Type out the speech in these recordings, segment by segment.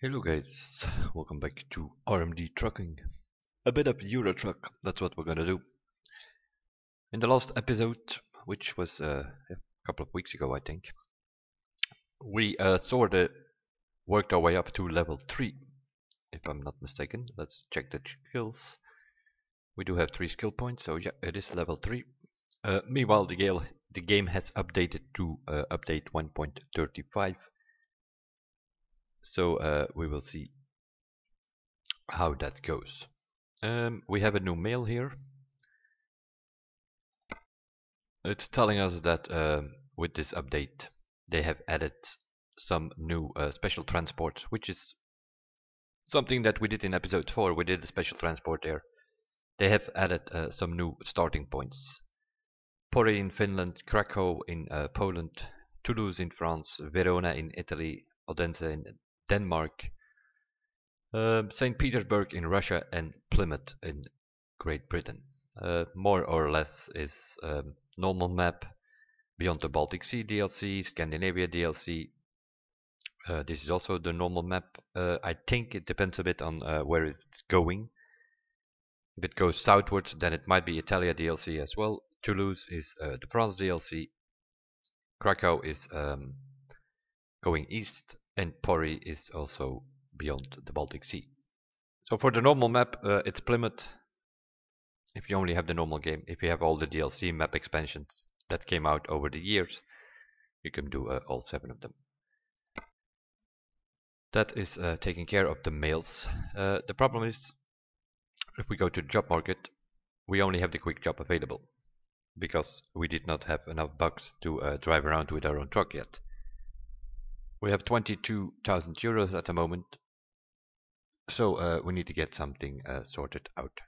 Hello guys, welcome back to RMD Trucking. A bit of Euro truck, that's what we're gonna do. In the last episode, which was a couple of weeks ago I think, we sorta worked our way up to level 3, if I'm not mistaken. Let's check the skills. We do have 3 skill points, so yeah, it is level 3. Meanwhile, the game has updated to update 1.35. So we will see how that goes. We have a new mail here. It's telling us that with this update they have added some new special transport, which is something that we did in episode 4. We did a special transport there. They have added some new starting points. Pori in Finland, Krakow in Poland, Toulouse in France, Verona in Italy, Odense in Denmark, St. Petersburg in Russia, and Plymouth in Great Britain. More or less is normal map, Beyond the Baltic Sea DLC, Scandinavia DLC. This is also the normal map. I think it depends a bit on where it's going. If it goes southwards, then it might be Italia DLC as well. Toulouse is the France DLC. Krakow is going east, and Pori is also beyond the Baltic Sea. So for the normal map, it's Plymouth. If you only have the normal game, if you have all the DLC map expansions that came out over the years, you can do all 7 of them. That is taking care of the mails. The problem is, if we go to the job market, we only have the quick job available, because we did not have enough bucks to drive around with our own truck yet. We have 22,000 euros at the moment, so we need to get something sorted out.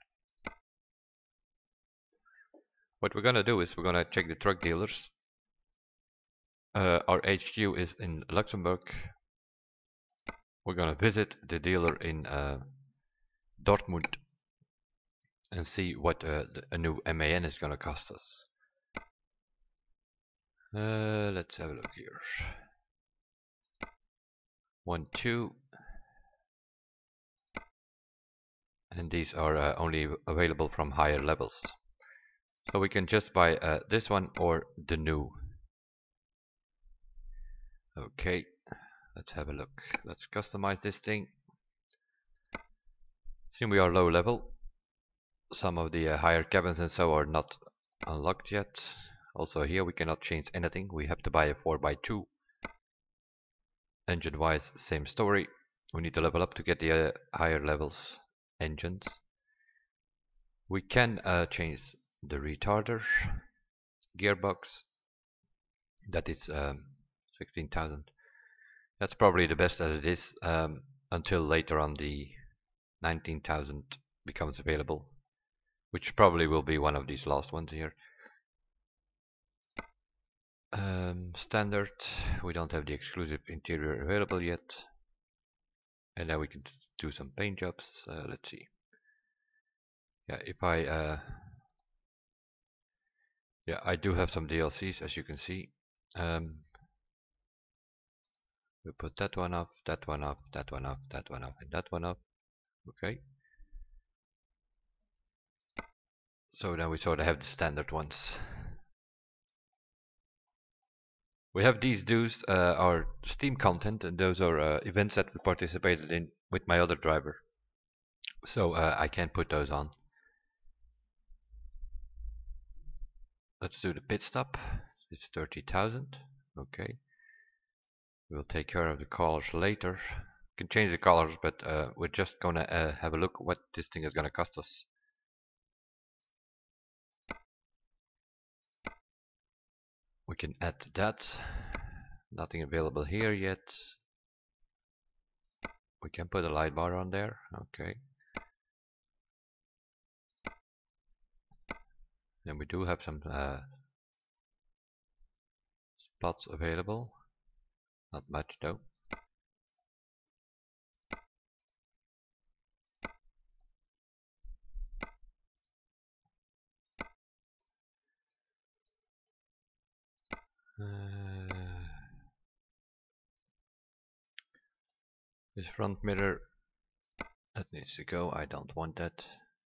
What we're gonna do is we're gonna check the truck dealers. Our HQ is in Luxemburg. We're gonna visit the dealer in Dortmund and see what a new MAN is gonna cost us. Let's have a look here. 1, 2, and these are only available from higher levels. So we can just buy this one or the new. Okay, let's have a look. Let's customize this thing. Since we are low level, some of the higher cabins and so are not unlocked yet. Also here we cannot change anything. We have to buy a 4x2. Engine wise, same story. We need to level up to get the higher levels engines. We can change the retarder, gearbox. That is 16,000. That's probably the best as it is until later on the 19,000 becomes available, which probably will be one of these last ones here. Standard, we don't have the exclusive interior available yet, and now we can do some paint jobs. Let's see. Yeah, if I yeah, I do have some DLCs, as you can see. We put that one up, that one up, that one up, that one up, and that one up. Okay. So now we sort of have the standard ones. We have these dues, our Steam content, and those are events that we participated in with my other driver. So I can't put those on. Let's do the pit stop. It's 30,000. Okay. We'll take care of the colors later. We can change the colors, but we're just gonna have a look what this thing is gonna cost us. We can add that. Nothing available here yet. We can put a light bar on there. Okay. And we do have some spots available. Not much though. This front mirror, that needs to go. I don't want that.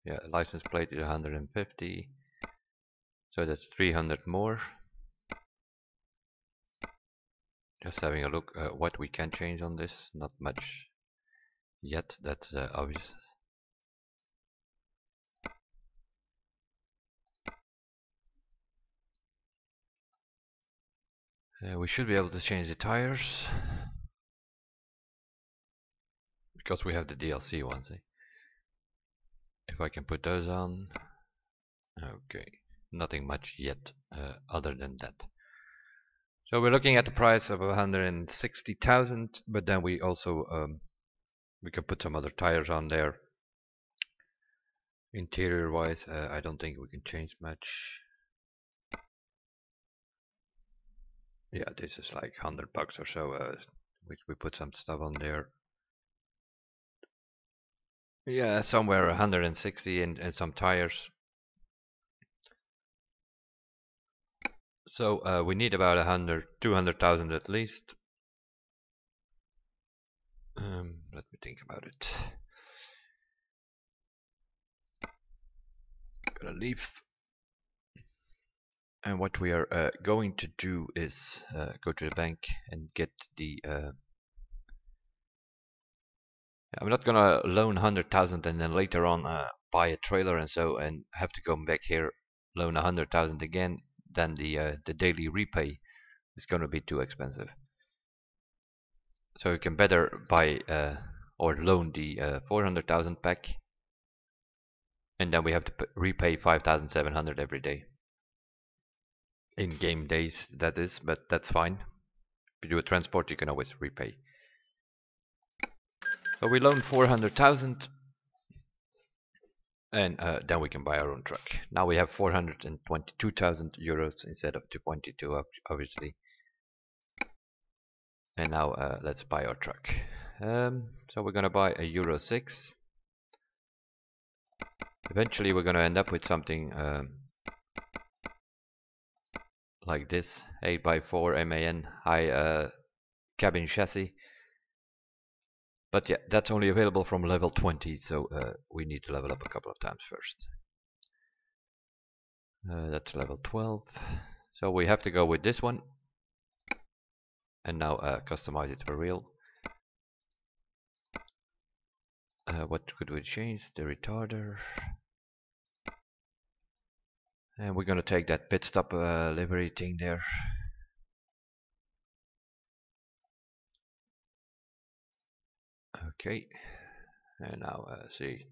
Yeah, license plate is 150. So that's 300 more. Just having a look what we can change on this. Not much yet, that's obvious. We should be able to change the tires. Because we have the DLC ones. If I can put those on. Okay, nothing much yet other than that. So we're looking at the price of 160,000, but then we also we can put some other tires on there. Interior wise, I don't think we can change much. Yeah, this is like $100 or so. We put some stuff on there. Yeah, somewhere 160 and some tires. So we need about 200,000 at least. Let me think about it. Gonna leave. And what we are going to do is go to the bank and get the. I'm not gonna loan 100,000 and then later on buy a trailer and have to go back here, loan 100,000 again. Then the daily repay is gonna be too expensive. So you can better buy or loan the 400,000 back, and then we have to repay 5,700 every day. In game days, that is, but that's fine. If you do a transport, you can always repay. So we loan 400,000, and then we can buy our own truck. Now we have 422,000 euros instead of 2.2, obviously. And now let's buy our truck. So we're gonna buy a Euro 6. Eventually we're gonna end up with something like this, 8x4 MAN high cabin chassis. But yeah, that's only available from level 20, so we need to level up a couple of times first. That's level 12, so we have to go with this one. And now customize it for real. What could we change? The retarder. And we're gonna take that pit stop livery thing there. Okay, and now see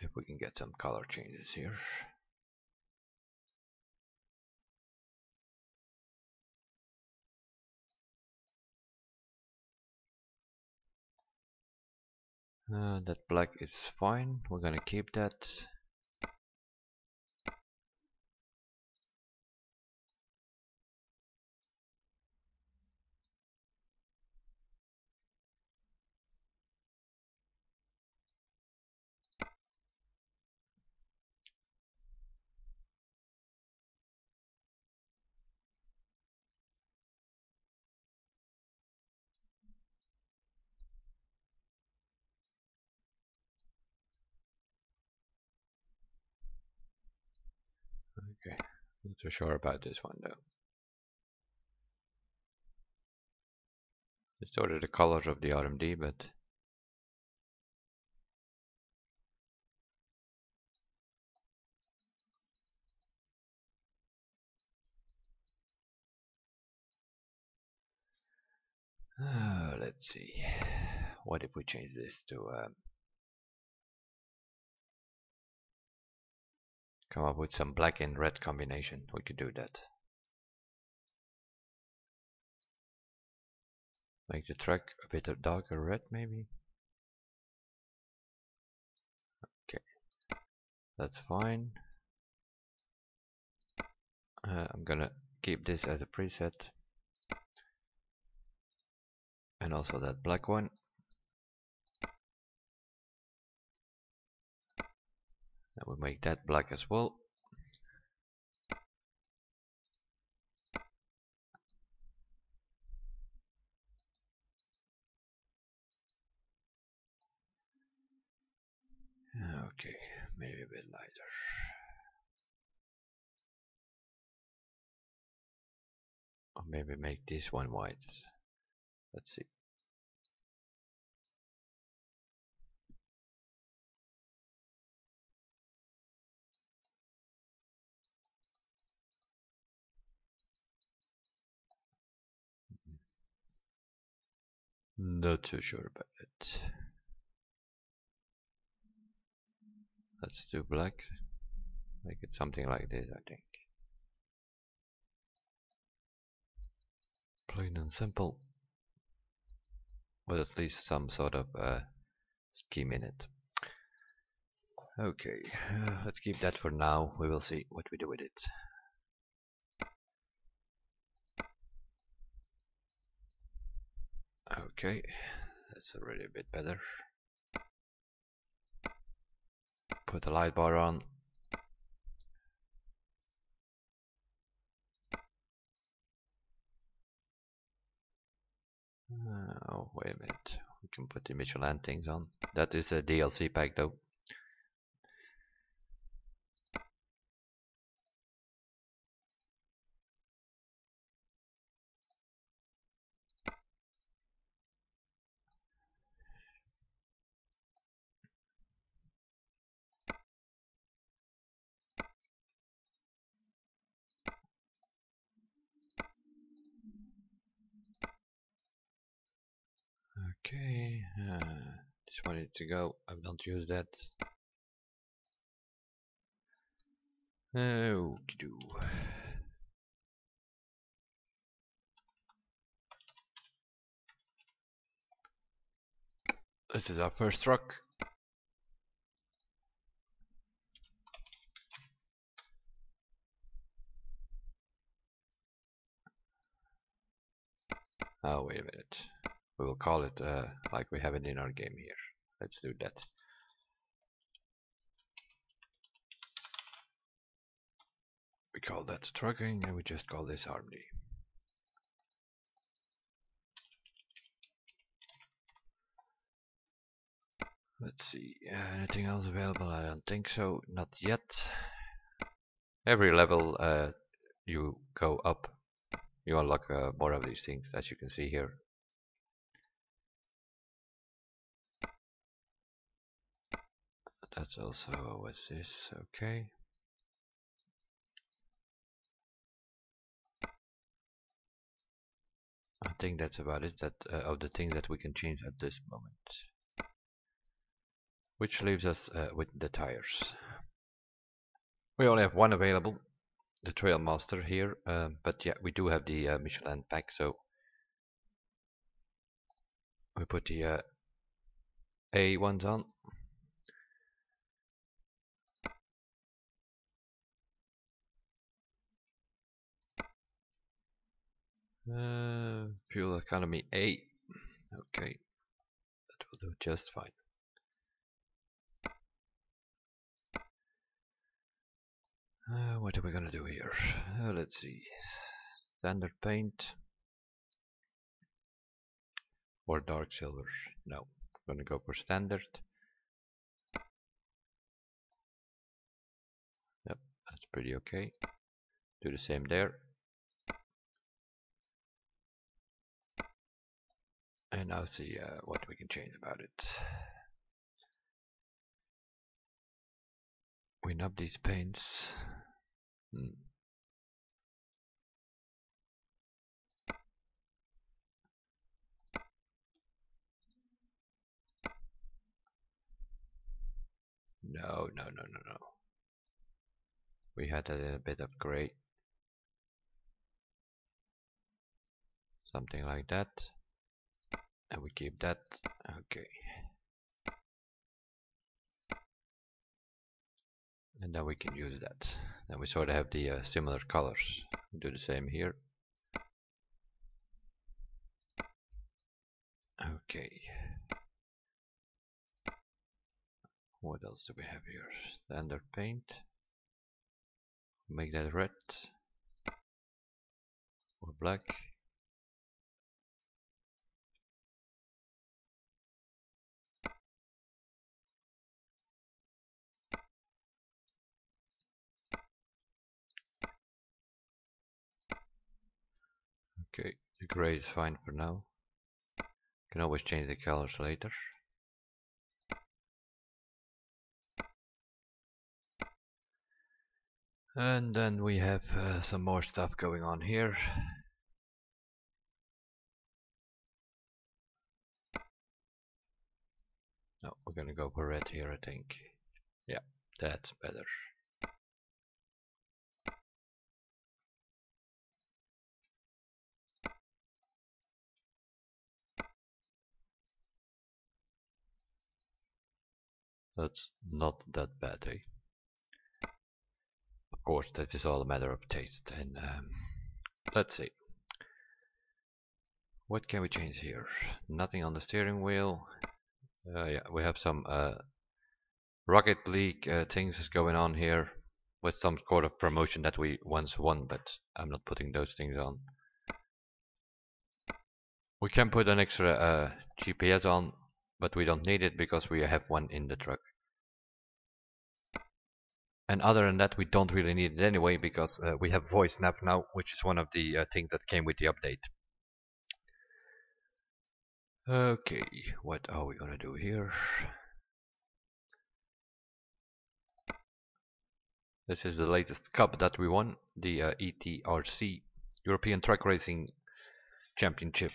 if we can get some color changes here. That black is fine, we're gonna keep that. Okay, not so sure about this one though. It's sort of the colors of the RMD, but let's see. What if we change this to come up with some black and red combination? We could do that. Make the truck a bit of darker red, maybe. Okay, that's fine. I'm gonna keep this as a preset, and also that black one. And we'll make that black as well. Okay, maybe a bit lighter. Or maybe make this one white. Let's see. Not too sure about it. Let's do black. Make it something like this, I think. Plain and simple. But at least some sort of scheme in it. Okay, let's keep that for now. We will see what we do with it. Okay, that's already a bit better. Put the light bar on. Oh, wait a minute. We can put the Michelin things on. That is a DLC pack though. Okay, this one needs to go. I don't use that. Okey-doo. This is our first truck. Oh, wait a minute. We will call it like we have it in our game here. Let's do that. We call that trucking and we just call this RMD. Let's see, anything else available? I don't think so, not yet. Every level you go up, you unlock more of these things, as you can see here. That's also, what's this? Okay. I think that's about it, that of the things that we can change at this moment. Which leaves us with the tires. We only have one available, the Trail Master here, but yeah, we do have the Michelin pack, so we put the A ones on. Fuel economy A. Okay, that will do just fine. What are we gonna do here? Let's see. Standard paint or dark silver? No, I'm gonna go for standard. Yep, that's pretty okay. Do the same there. And now see what we can change about it. We nub these paints. No. We had a bit of gray. Something like that. And we keep that. Okay. And now we can use that. Then we sort of have the similar colors. Do the same here. Okay. What else do we have here? Standard paint. Make that red or black. Okay, the gray is fine for now. Can always change the colors later. And then we have some more stuff going on here. No, we're gonna go for red here, I think. Yeah, that's better. That's not that bad, eh? Of course, that is all a matter of taste. And let's see. What can we change here? Nothing on the steering wheel. Yeah, we have some Rocket League things going on here with some sort of promotion that we once won, but I'm not putting those things on. We can put an extra GPS on, but we don't need it because we have one in the truck. And other than that, we don't really need it anyway because we have voice nav now, which is one of the things that came with the update. Okay, what are we gonna do here? This is the latest cup that we won, the ETRC, European Truck Racing Championship.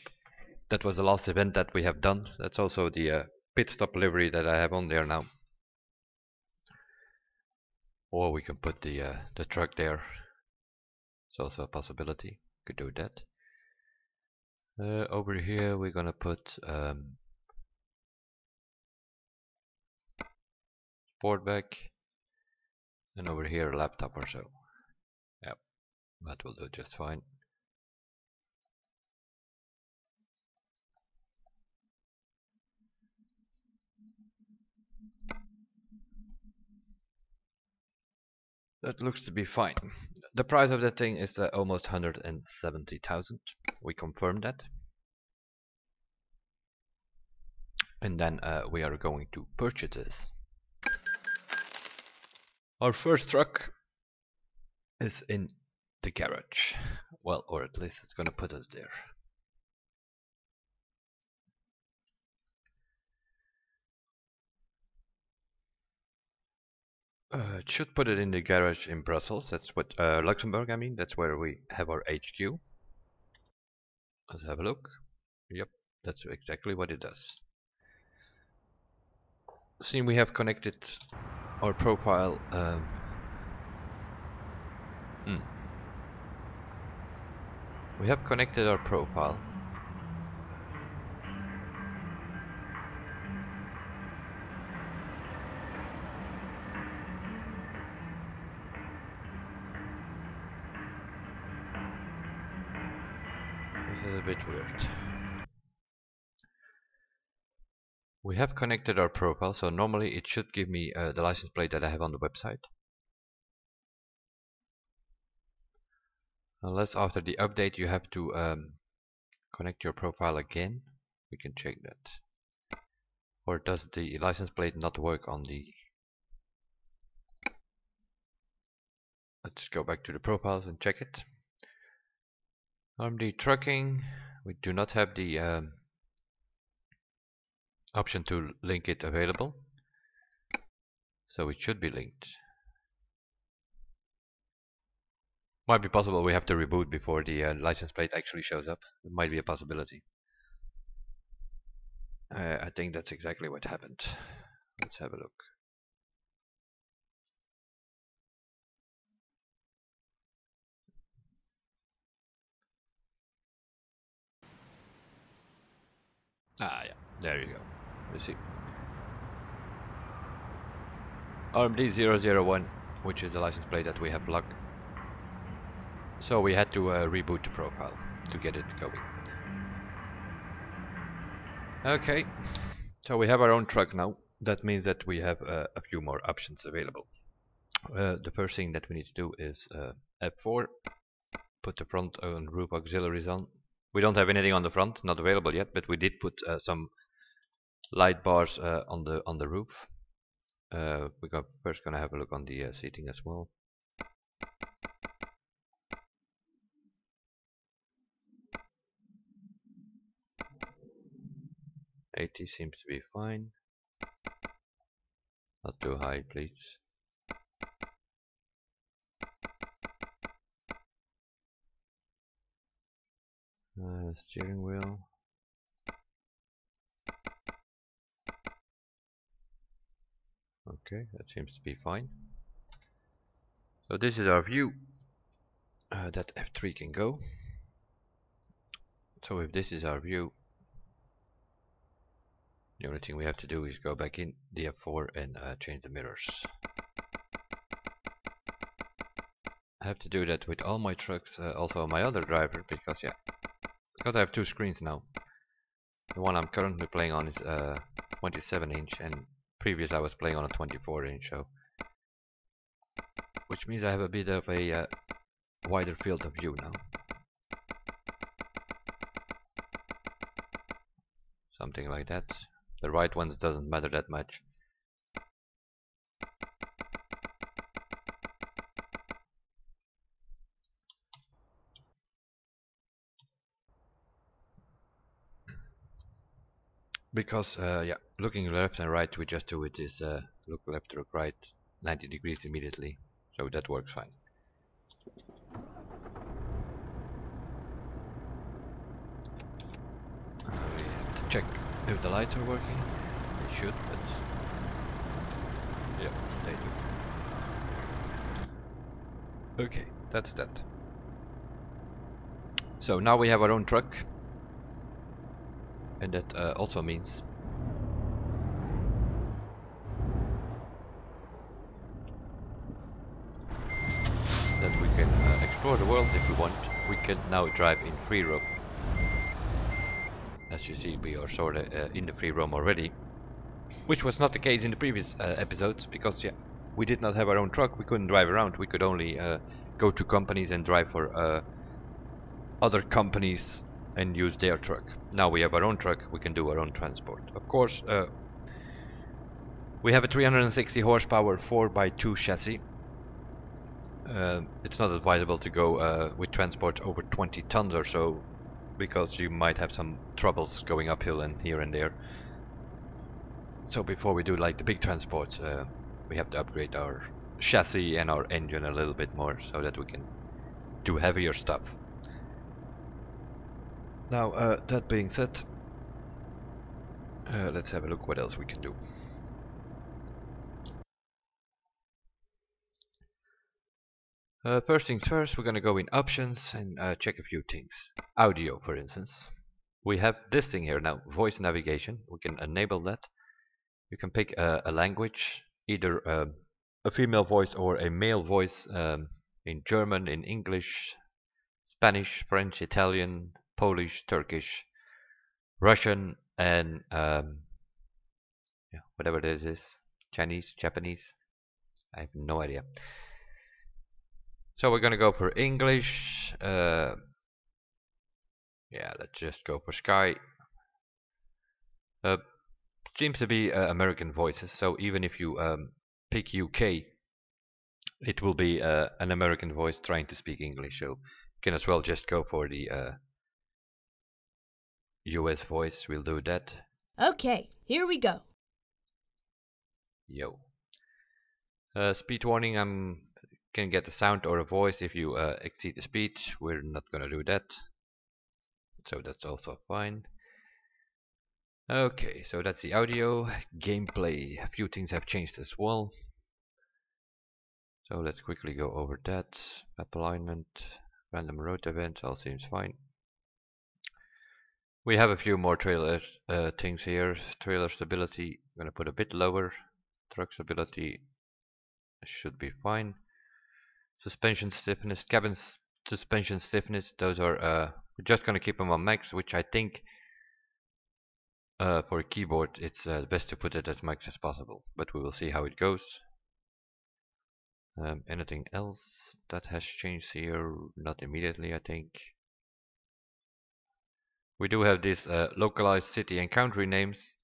That was the last event that we have done. That's also the pit stop livery that I have on there now. Or we can put the truck there. It's also a possibility. Could do that. Over here we're gonna put Sportback, and over here laptop or so. Yep, that will do just fine. That looks to be fine. The price of that thing is almost 170,000. We confirmed that. And then we are going to purchase this. Our first truck is in the garage. Well, or at least it's gonna put us there. It should put it in the garage in Brussels. That's what Luxemburg, I mean. That's where we have our HQ. Let's have a look. Yep, that's exactly what it does. See, we have connected our profile. We have connected our profile. This is a bit weird. We have connected our profile, so normally it should give me the license plate that I have on the website. Unless after the update you have to connect your profile again. We can check that. Or does the license plate not work on the... Let's go back to the profiles and check it. RMD Trucking, we do not have the option to link it available, so it should be linked. Might be possible we have to reboot before the license plate actually shows up. It might be a possibility. I think that's exactly what happened. Let's have a look. Ah, yeah, there you go. You see. RMD 001, which is the license plate that we have logged. So we had to reboot the profile to get it going. Okay, so we have our own truck now. That means that we have a few more options available. The first thing that we need to do is F4, put the front and roof auxiliaries on. We don't have anything on the front, not available yet, but we did put some light bars on the roof. We're first gonna have a look on the seating as well. 80 seems to be fine. Not too high, please. Steering wheel. Okay, that seems to be fine. So this is our view that F3 can go. So if this is our view, the only thing we have to do is go back in the F4 and change the mirrors. I have to do that with all my trucks, also my other driver, because I have two screens now. The one I'm currently playing on is 27-inch, and previous I was playing on a 24-inch, so which means I have a bit of a wider field of view now. Something like that. The right ones doesn't matter that much. Because looking left and right, we just do it is look left, look right, 90 degrees immediately, so that works fine. We have to check if the lights are working. They should, but yeah, they do. Okay, that's that. So now we have our own truck, and that also means that we can explore the world if we want. We can now drive in free roam. As you see, we are sort of in the free roam already, which was not the case in the previous episodes, because we did not have our own truck. We couldn't drive around. We could only go to companies and drive for other companies and use their truck. Now we have our own truck. We can do our own transport. Of course, we have a 360 horsepower 4x2 chassis. It's not advisable to go with transport over 20 tons or so, because you might have some troubles going uphill and here and there. So before we do like the big transports, we have to upgrade our chassis and our engine a little bit more so that we can do heavier stuff. Now that being said, let's have a look what else we can do. First things first, we're gonna go in options and check a few things. Audio, for instance. We have this thing here now, voice navigation. We can enable that. You can pick a language, either a female voice or a male voice, in German, in English, Spanish, French, Italian, Polish, Turkish, Russian, and whatever this is, Chinese, Japanese, I have no idea. So we're gonna go for English. Let's just go for Sky. Seems to be American voices, so even if you pick UK, it will be an American voice trying to speak English, so you can as well just go for the US voice. We'll do that. Okay, here we go. Yo. Speed warning, can get a sound or a voice if you exceed the speed. We're not gonna do that, so that's also fine. Okay, so that's the audio. Gameplay, a few things have changed as well. So let's quickly go over that. Map alignment, random road events, all seems fine. We have a few more trailer things here. Trailer stability, I'm gonna put a bit lower. Truck stability should be fine. Suspension stiffness, cabin suspension stiffness, those are we're just gonna keep them on max, which I think for a keyboard it's best to put it as max as possible, but we will see how it goes. Anything else that has changed here? Not immediately, I think. We do have these localized city and country names,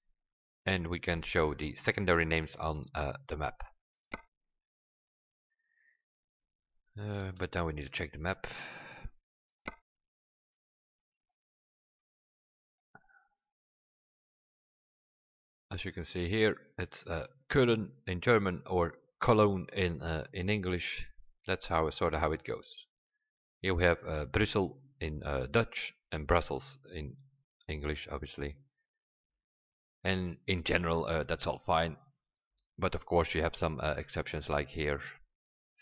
and we can show the secondary names on the map. But now we need to check the map. As you can see here, it's Köln in German or Cologne in English. That's how sort of how it goes. Here we have Brussels in Dutch and Brussels in English, obviously. And in general, that's all fine. But of course, you have some exceptions, like here,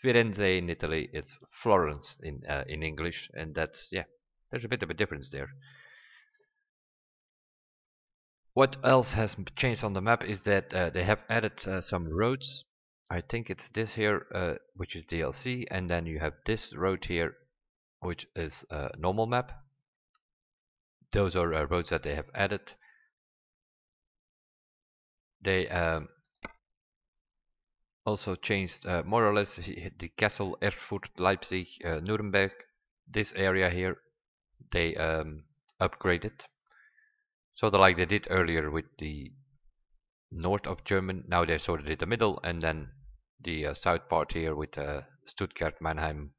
Firenze in Italy. It's Florence in English, and that's, yeah, there's a bit of a difference there. What else has changed on the map is that they have added some roads. I think it's this here, which is DLC, and then you have this road here, which is a normal map. Those are roads that they have added. They also changed more or less the Kassel, Erfurt, Leipzig, Nuremberg. This area here, they upgraded. So like they did earlier with the north of Germany, now they sort of did the middle, and then the south part here with Stuttgart, Mannheim,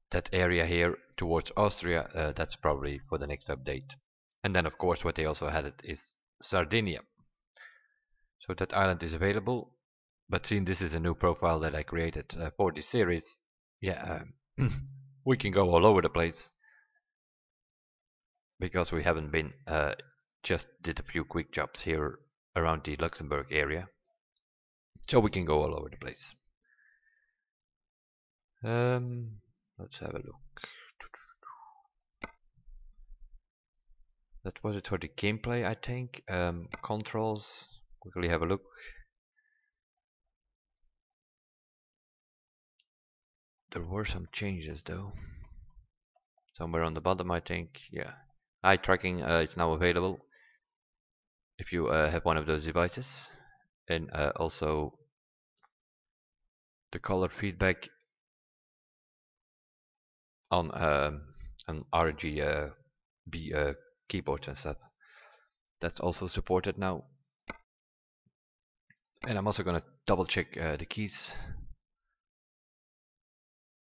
that area here towards Austria. That's probably for the next update. And then of course what they also added is Sardinia. So that island is available, but seeing this is a new profile that I created for this series, yeah, we can go all over the place because we haven't been just did a few quick jobs here around the Luxemburg area, so we can go all over the place. Let's have a look. That was it for the gameplay, I think. Controls, quickly have a look. There were some changes though. Somewhere on the bottom, I think. Yeah, eye tracking is now available if you have one of those devices, and also the color feedback on RGB keyboards and stuff. That's also supported now. And I'm also gonna double check the keys,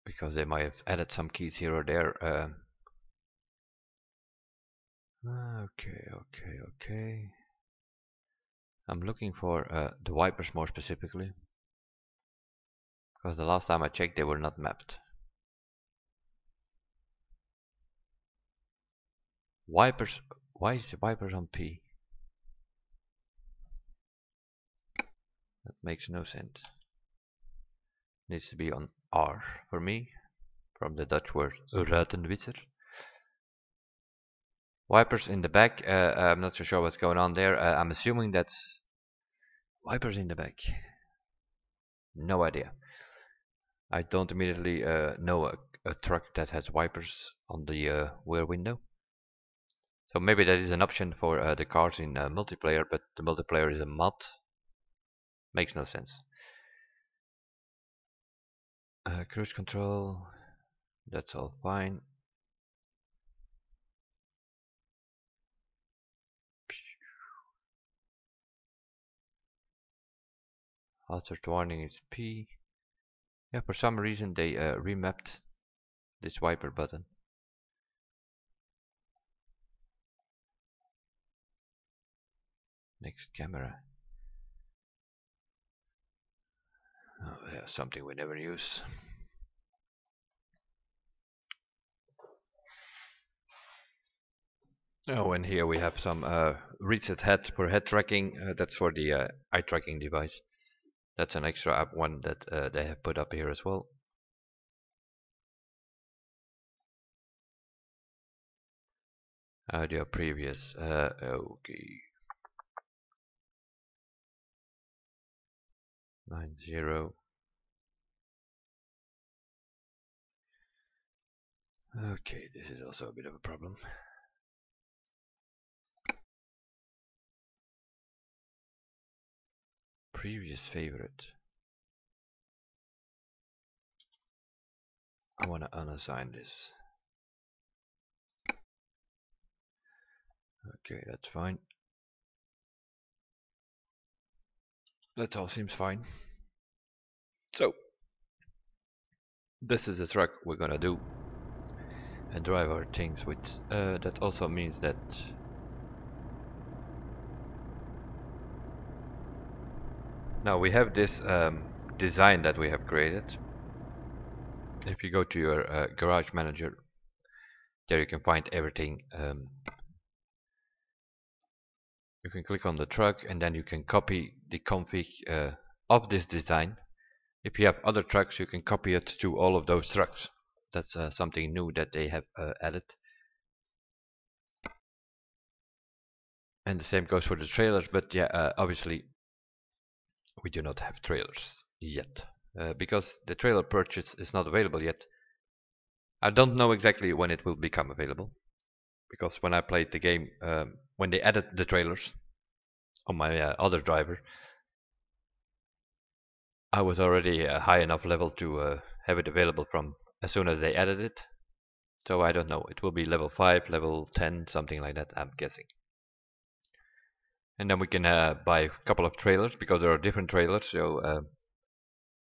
because they might have added some keys here or there. Okay. I'm looking for the wipers more specifically, because the last time I checked they were not mapped. Wipers, why is the wipers on P? That makes no sense. Needs to be on R for me, from the Dutch word ruitenwisser. Wipers in the back, I'm not so sure what's going on there. I'm assuming that's wipers in the back. No idea. I don't immediately know a truck that has wipers on the rear window. So maybe that is an option for the cars in multiplayer, but the multiplayer is a mod. Makes no sense. Cruise control, that's all fine. Hazard warning is P. Yeah, for some reason they remapped this wiper button. Next camera. Oh, yeah, something we never use. Oh, and here we have some reset head for head tracking. That's for the eye tracking device. That's an extra app one that they have put up here as well. Audio previous. Okay. 90. Okay, this is also a bit of a problem. Previous favorite. I want to unassign this. Okay, that's fine. That all seems fine. So, this is the truck we're gonna do and drive our things with. That also means that Now we have this design that we have created. If you go to your garage manager, there you can find everything. You can click on the truck and then you can copy the config of this design. If you have other trucks, you can copy it to all of those trucks. That's something new that they have added. And the same goes for the trailers, but yeah, obviously we do not have trailers yet because the trailer purchase is not available yet. I don't know exactly when it will become available, because when I played the game, when they added the trailers on my other driver, I was already a high enough level to have it available from as soon as they added it. So I don't know, it will be level 5, level 10, something like that, I'm guessing. And then we can buy a couple of trailers, because there are different trailers, so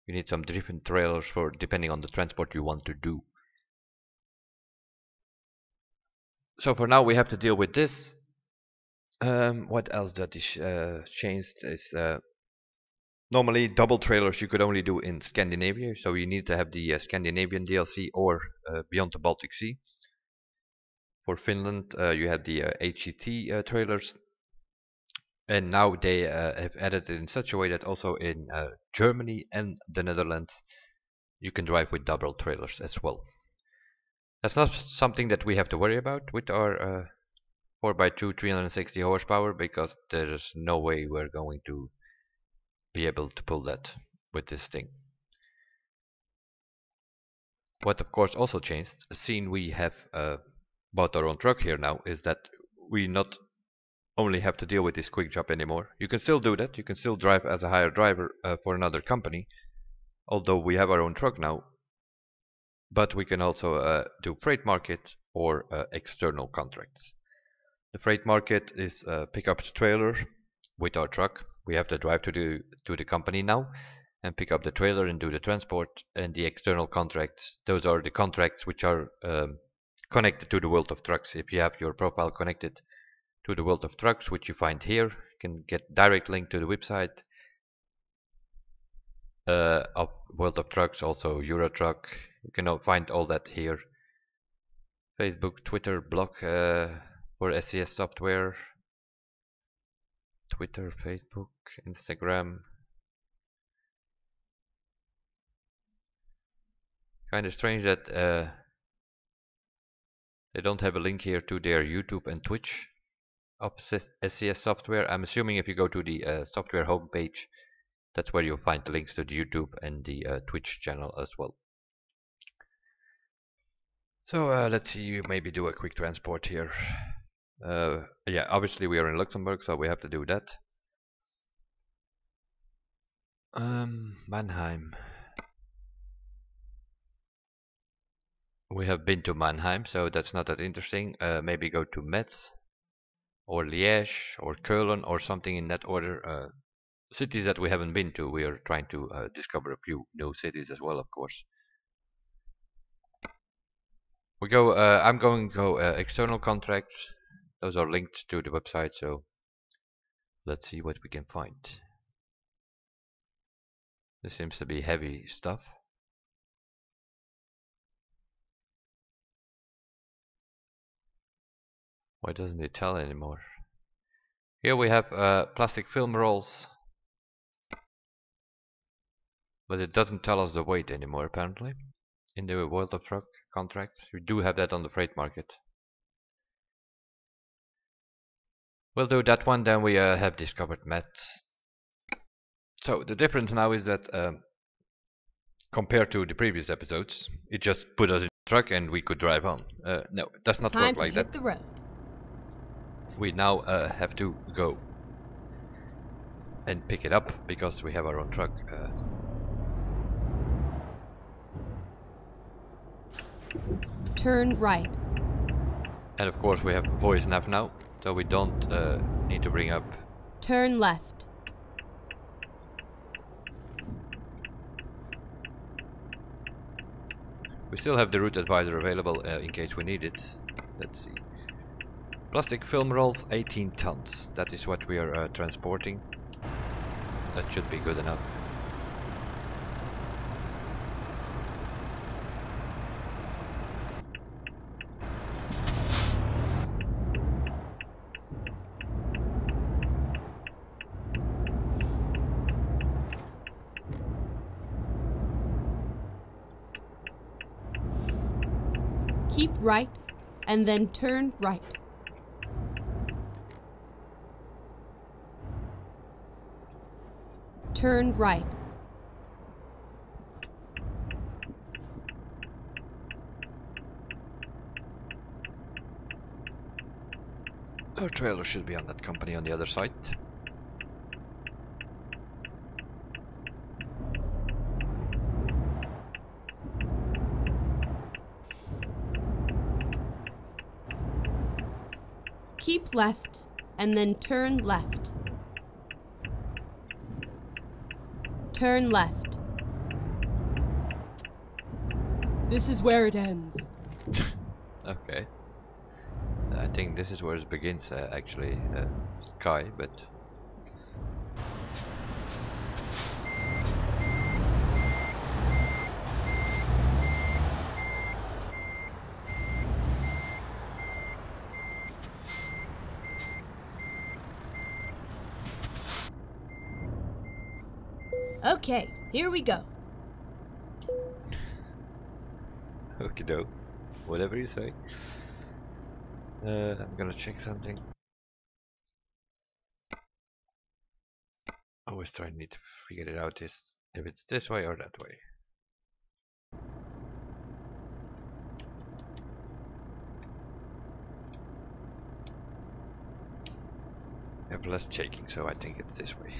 you need some different trailers for depending on the transport you want to do. So for now we have to deal with this. What else that is changed is normally double trailers you could only do in Scandinavia, so you need to have the Scandinavian DLC or Beyond the Baltic Sea. For Finland you have the HET trailers, and now they have added it in such a way that also in Germany and the Netherlands you can drive with double trailers as well. That's not something that we have to worry about with our 4x2 360 horsepower, because there's no way we're going to be able to pull that with this thing. What of course also changed, seeing we have bought our own truck here now, is that we not only have to deal with this quick job anymore. You can still do that, you can still drive as a hired driver for another company, although we have our own truck now. But we can also do freight market or external contracts. The freight market is pick up the trailer with our truck. We have to drive to the company now and pick up the trailer and do the transport. And the external contracts, those are the contracts which are connected to the World of Trucks. If you have your profile connected to the World of Trucks, which you find here, you can get direct link to the website of World of Trucks, also Eurotruck. You can find all that here. Facebook, Twitter, blog for SCS software, Twitter, Facebook, Instagram. Kind of strange that they don't have a link here to their YouTube and Twitch of SCS software. I'm assuming if you go to the software homepage, that's where you'll find the links to the YouTube and the Twitch channel as well. So let's see, maybe do a quick transport here. Yeah, obviously we are in Luxemburg, so we have to do that. Mannheim. We have been to Mannheim, so that's not that interesting. Maybe go to Metz or Liège or Köln or something in that order. Cities that we haven't been to. We are trying to discover a few new cities as well, of course. We go. I'm going to go external contracts. Those are linked to the website, so let's see what we can find. This seems to be heavy stuff. Why doesn't it tell anymore? Here we have plastic film rolls, but it doesn't tell us the weight anymore apparently. In the World of Truck contracts, we do have that on the freight market. We'll do that one, then we have discovered Metz. So the difference now is that compared to the previous episodes, it just put us in the truck and we could drive on. No, it does not work like that. Time to hit the road. We now have to go and pick it up because we have our own truck. Turn right. And of course we have voice nav now, so we don't need to bring up. Turn left. We still have the route advisor available in case we need it. Let's see. Plastic film rolls, 18 tons. That is what we are transporting. That should be good enough. Keep right, and then turn right. Turn right. Our trailer should be on that company on the other side. Keep left, and then turn left. Turn left. This is where it ends. Okay. I think this is where it begins, actually, Sky, but... Okay, here we go. Okie doke. Whatever you say. I'm gonna check something. Always try and need to figure it out if it's this way or that way. I have less shaking, so I think it's this way.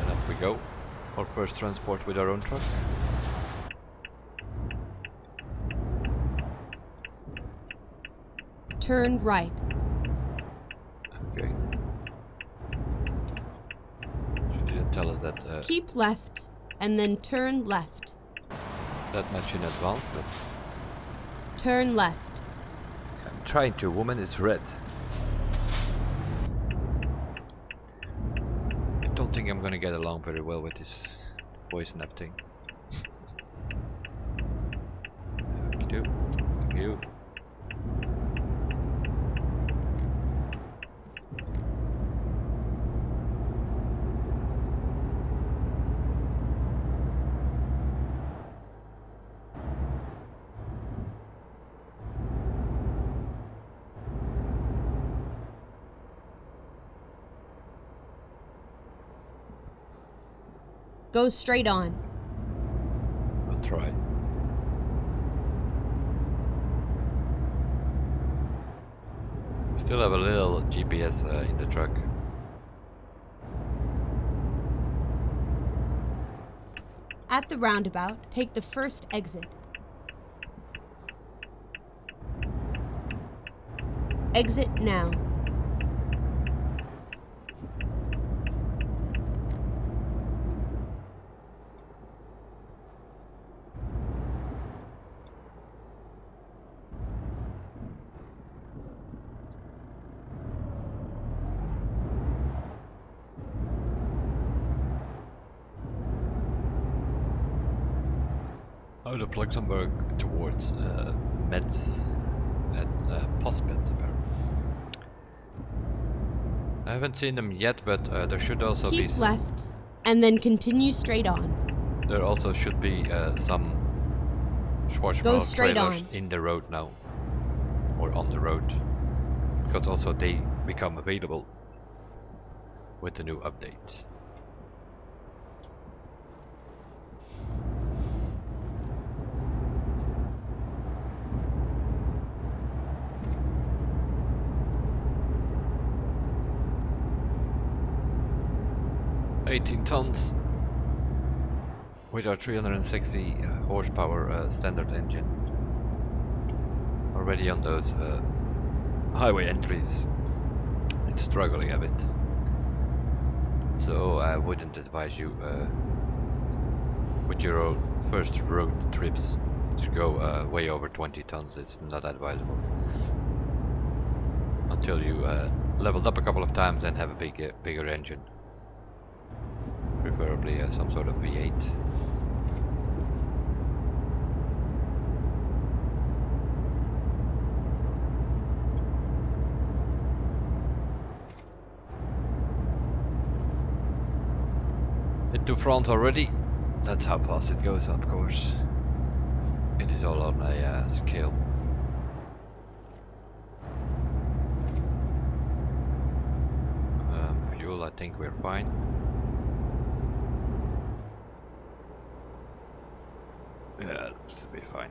And up we go. Our first transport with our own truck. Turn right. Okay. She didn't tell us that Keep left, and then turn left. that much in advance, but Turn left. I'm trying to. Woman is red. I don't think I'm gonna get along very well with this voice nap thing. Thank you. Thank you. Go straight on. I'll try. Still have a little GPS in the truck. At the roundabout, take the first exit. Exit now. Out of Luxemburg towards Metz at Pospet, apparently. I haven't seen them yet, but there should also be Keep some. left, and then continue straight on. There also should be some Go Schwarzwald straight trailers on. in the road now, or on the road, because also they become available with the new update. $18 tons with our 360 horsepower standard engine. Already on those highway entries, it's struggling a bit. So I wouldn't advise you with your first road trips to go way over 20 tons. It's not advisable until you leveled up a couple of times and have a bigger engine, preferably some sort of V8. Into front already. That's how fast it goes, of course. It is all on a scale. Fuel, I think we're fine. Yeah, looks to be fine.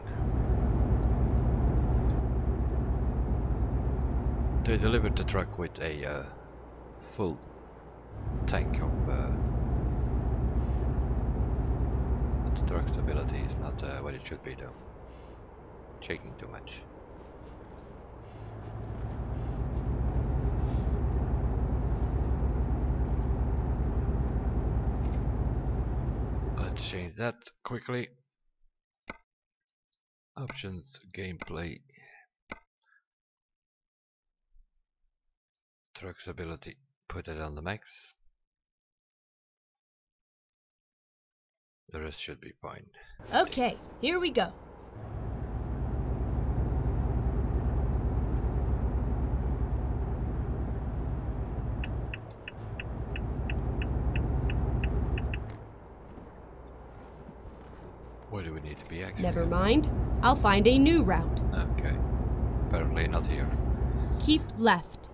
They delivered the truck with a full tank of the truck stability is not what it should be though. Shaking too much. Let's change that quickly. Options, gameplay, truck stability, put it on the max. The rest should be fine. Okay, here we go. Where do we need to be actually? Never mind. I'll find a new route. Okay. Apparently not here. Keep left.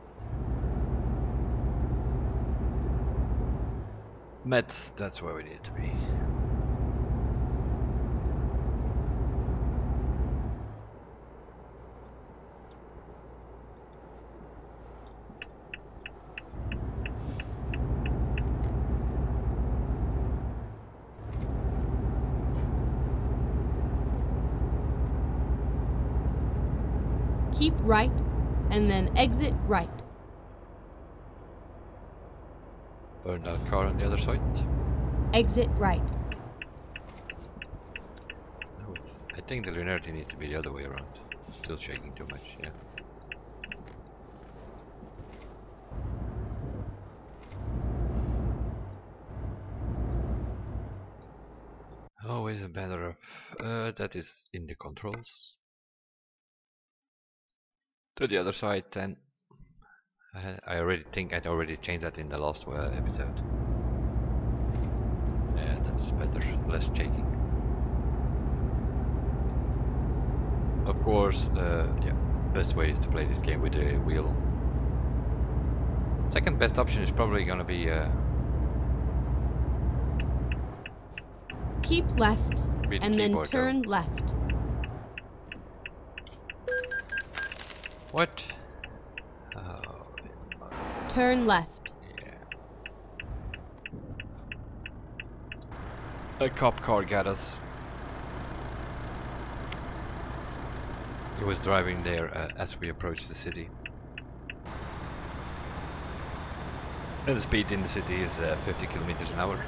Metz, that's where we need to be. Keep right, and then exit right. Burn that car on the other side. Exit right. No, I think the linearity needs to be the other way around. It's still shaking too much, yeah. Always a matter of that is in the controls. To the other side, then. I already think I'd already changed that in the last episode. Yeah, that's better, less shaking. Of course, yeah, best way is to play this game with the wheel. Second best option is probably gonna be keep left, and then turn though. left. What? Turn left. Yeah. A cop car got us. He was driving there as we approached the city. And the speed in the city is 50 kilometers an hour.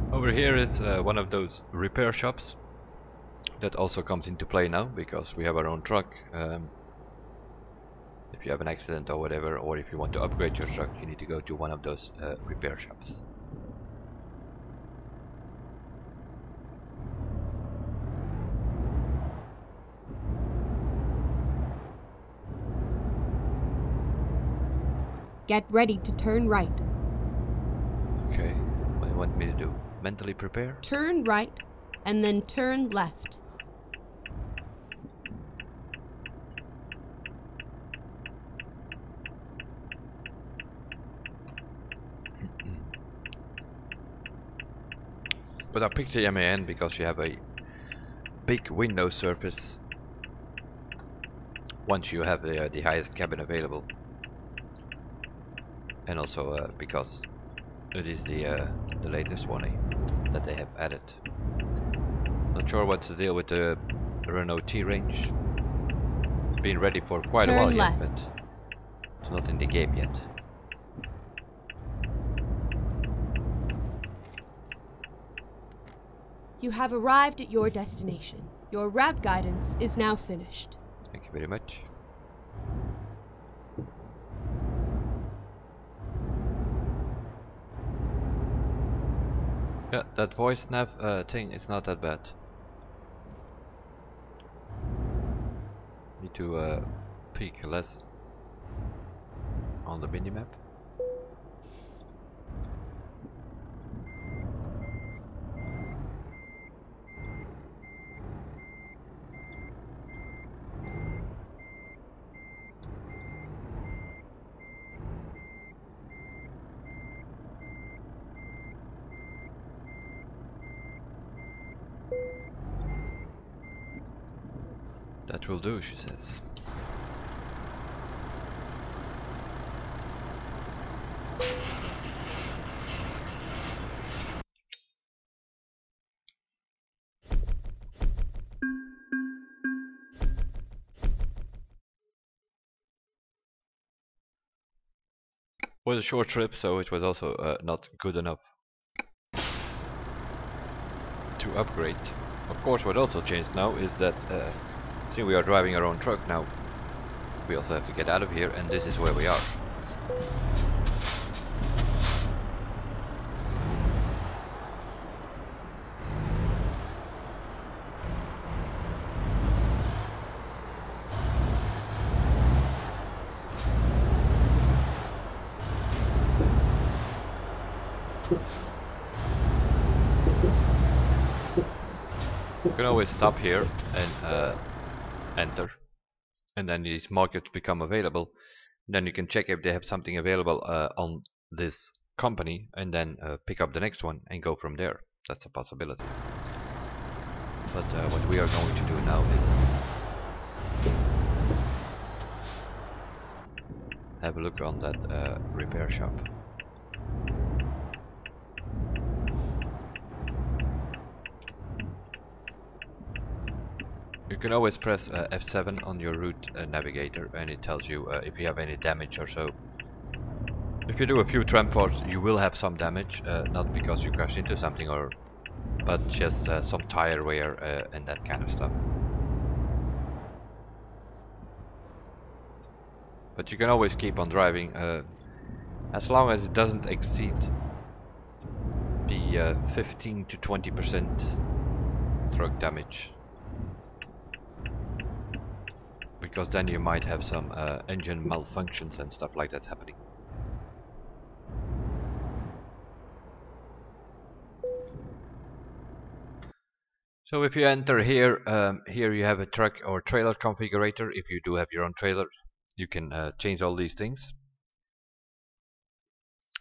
Over here it's one of those repair shops that also comes into play now because we have our own truck. If you have an accident or whatever, or if you want to upgrade your truck, you need to go to one of those repair shops. Get ready to turn right. Okay, what do you want me to do? Mentally prepare? Turn right, and then turn left. But I picked the MAN because you have a big window surface once you have the highest cabin available. and also because it is the latest one that they have added. Not sure what's the deal with the Renault T-Range. It's been ready for quite a while yet, but it's not in the game yet. You have arrived at your destination. Your route guidance is now finished. Thank you very much. Yeah, that voice nav thing is not that bad. Need to peek less on the minimap. That will do, she says. It was a short trip, so it was also not good enough to upgrade. Of course, what also changed now is that since we are driving our own truck now, we also have to get out of here, and this is where we are. You can always stop here and enter, and then these markets become available. Then you can check if they have something available on this company, and then pick up the next one and go from there. That's a possibility. But what we are going to do now is have a look on that repair shop. You can always press F7 on your route navigator, and it tells you if you have any damage or so. If you do a few transports, you will have some damage, not because you crashed into something, but just some tire wear and that kind of stuff. But you can always keep on driving as long as it doesn't exceed the 15 to 20% truck damage. Because then you might have some engine malfunctions and stuff like that happening. So if you enter here, here you have a truck or trailer configurator. If you do have your own trailer, you can change all these things.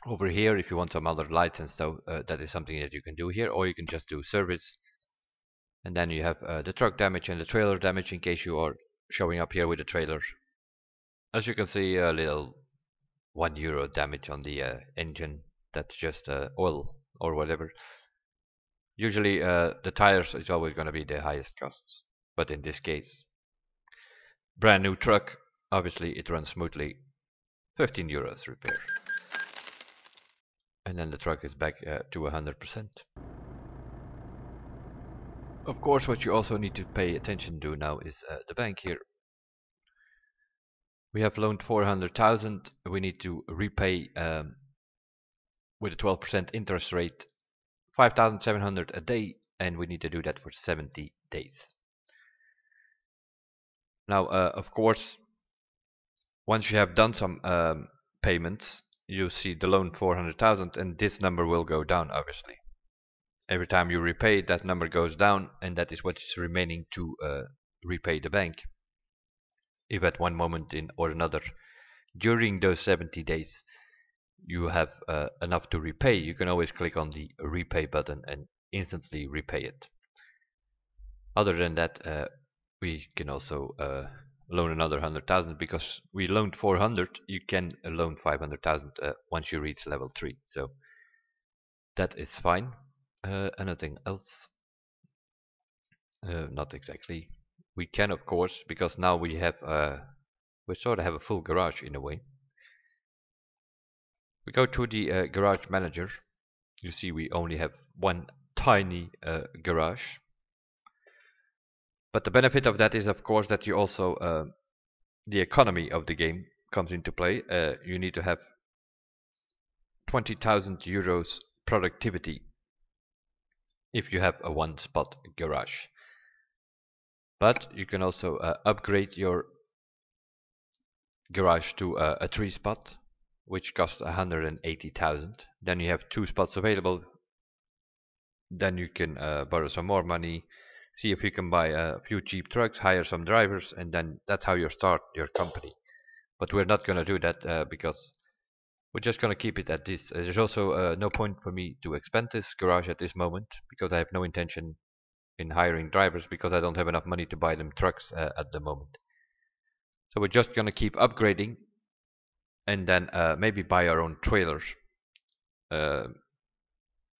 Over here, if you want some other lights and stuff, that is something that you can do here, or you can just do service. And then you have the truck damage and the trailer damage in case you are showing up here with a trailer. As you can see, a little €1 damage on the engine. That's just oil or whatever. Usually the tires is always going to be the highest costs, but in this case, brand new truck, obviously it runs smoothly. €15 repair, and then the truck is back to 100%. Of course, what you also need to pay attention to now is the bank here. We have loaned 400,000. We need to repay with a 12% interest rate 5,700 a day, and we need to do that for 70 days. Now, of course, once you have done some payments, you see the loan 400,000, and this number will go down, obviously. Every time you repay, that number goes down, and that is what is remaining to repay the bank. If at one moment or another during those 70 days you have enough to repay, you can always click on the repay button and instantly repay it. Other than that, we can also loan another 100,000, because we loaned 400. You can loan 500,000 once you reach level 3. So that is fine. Anything else? Not exactly. We can, of course, because now we have we sort of have a full garage in a way. We go to the garage manager. You see we only have one tiny garage. But the benefit of that is, of course, that you also the economy of the game comes into play. You need to have 20,000 euros productivity if you have a one spot garage. But you can also upgrade your garage to a 3 spot, which costs 180,000. Then you have 2 spots available. Then you can borrow some more money, see if you can buy a few cheap trucks, hire some drivers, and then that's how you start your company. But we're not going to do that because we're just going to keep it at this. There's also no point for me to expand this garage at this moment, because I have no intention in hiring drivers, because I don't have enough money to buy them trucks at the moment. So we're just going to keep upgrading, and then maybe buy our own trailers.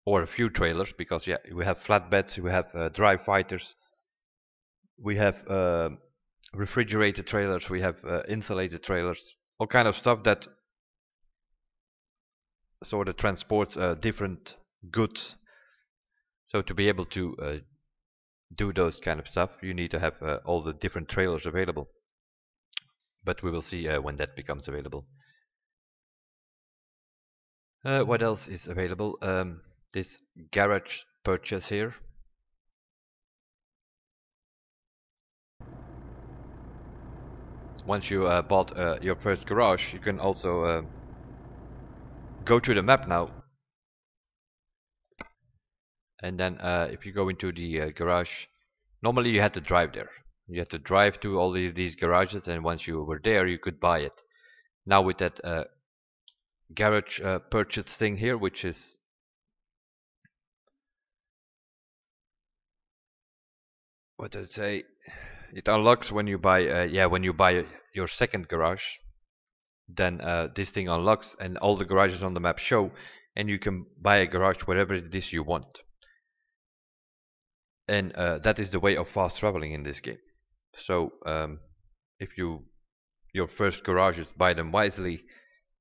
Or a few trailers, because yeah, we have flatbeds, we have dry fighters, we have refrigerated trailers, we have insulated trailers, all kind of stuff that sort of transports different goods. So to be able to do those kind of stuff, you need to have all the different trailers available. But we will see when that becomes available. What else is available? This garage purchase here. Once you bought your first garage, you can also go to the map now. And then if you go into the garage, normally you had to drive there. You had to drive to all these garages, and once you were there, you could buy it. Now with that garage purchase thing here, which is what did it say? It unlocks when you buy when you buy your second garage. Then this thing unlocks, and all the garages on the map show, and you can buy a garage wherever it is you want. And that is the way of fast traveling in this game. So if your first garages, buy them wisely,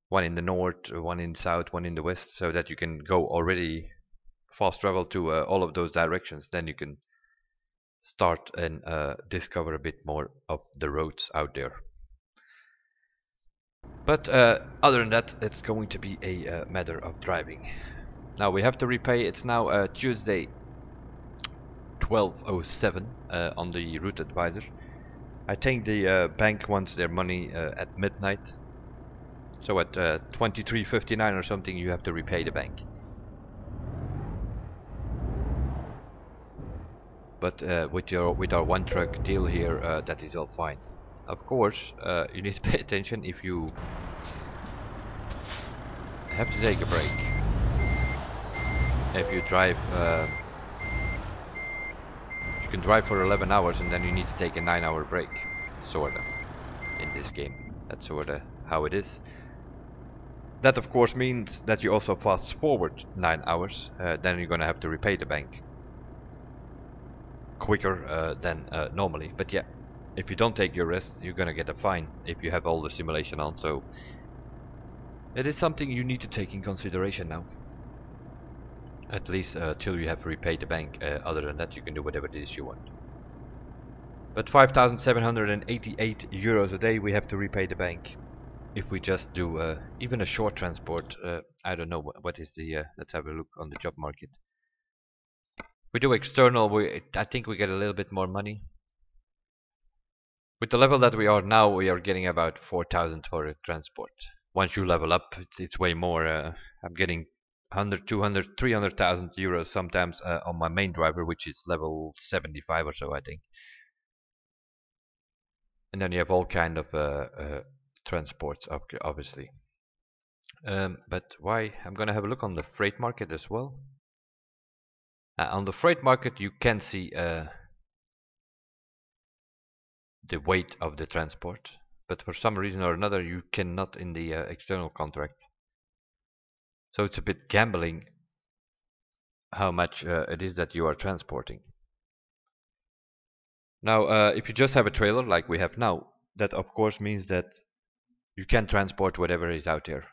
one in the north, one in the south, one in the west, so that you can go already fast travel to all of those directions. Then you can start and discover a bit more of the roads out there. But other than that, it's going to be a matter of driving. Now we have to repay. It's now Tuesday 12:07 on the route advisor. I think the bank wants their money at midnight. So at 23:59 or something, you have to repay the bank. But with our one truck deal here, that is all fine. Of course, you need to pay attention if you have to take a break. If you drive, you can drive for 11 hours and then you need to take a 9-hour break, sorta, in this game. That's sorta how it is. That of course means that you also fast forward 9 hours, then you're gonna have to repay the bank quicker than normally. But yeah, if you don't take your rest, you're gonna get a fine if you have all the simulation on. So it is something you need to take in consideration now. At least till you have repaid the bank. Other than that, you can do whatever it is you want. But 5,788 euros a day we have to repay the bank. If we just do even a short transport, I don't know what is the, let's have a look on the job market. We do external, I think we get a little bit more money. With the level that we are now, we are getting about 4,000 for a transport. Once you level up, it's way more. I'm getting 100, 200, 300,000 euros sometimes on my main driver, which is level 75 or so, I think. And then you have all kind of transports, obviously. But why? I'm gonna have a look on the freight market as well. On the freight market, you can see the weight of the transport, but for some reason or another you cannot in the external contract. So it's a bit gambling how much it is that you are transporting. Now, if you just have a trailer like we have now, that of course means that you can transport whatever is out there,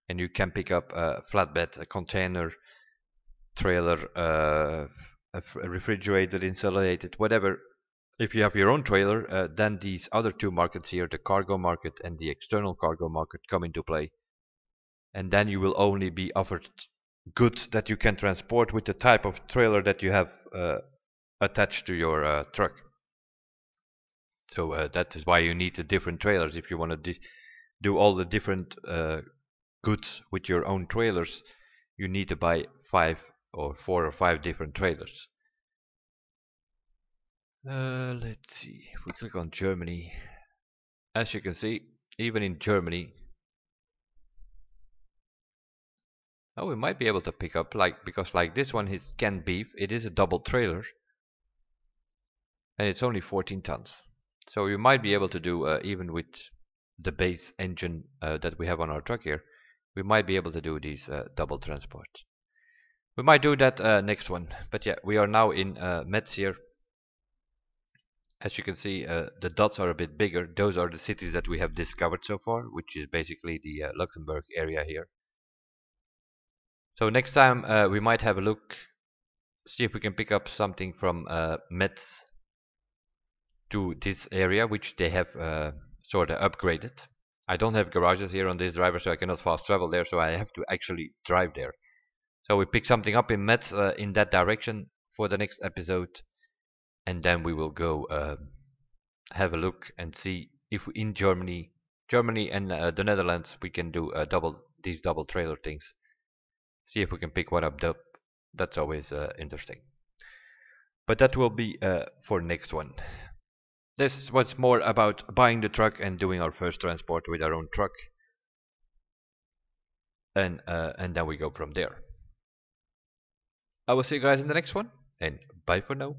and you can pick up a flatbed, a container, trailer, a refrigerated, insulated, whatever. If you have your own trailer, then these other two markets here, the cargo market and the external cargo market, come into play. And then you will only be offered goods that you can transport with the type of trailer that you have attached to your truck. So that is why you need the different trailers. If you want to do all the different goods with your own trailers, you need to buy 4 or 5 different trailers. Let's see, if we click on Germany, as you can see, even in Germany, we might be able to pick up, because like this one is canned beef, it is a double trailer, and it's only 14 tons. So you might be able to do, even with the base engine that we have on our truck here, we might be able to do these double transport. We might do that next one, but yeah, we are now in Metz here. As you can see, the dots are a bit bigger. Those are the cities that we have discovered so far, which is basically the Luxemburg area here. So next time we might have a look, see if we can pick up something from Metz to this area, which they have sort of upgraded. I don't have garages here on this driver, so I cannot fast travel there, so I have to actually drive there. So we pick something up in Metz in that direction for the next episode, and then we will go have a look and see if in Germany and the Netherlands we can do these double trailer things. See if we can pick one up. That's always interesting. But that will be for next one. This was more about buying the truck and doing our first transport with our own truck, and then we go from there. I will see you guys in the next one, and bye for now.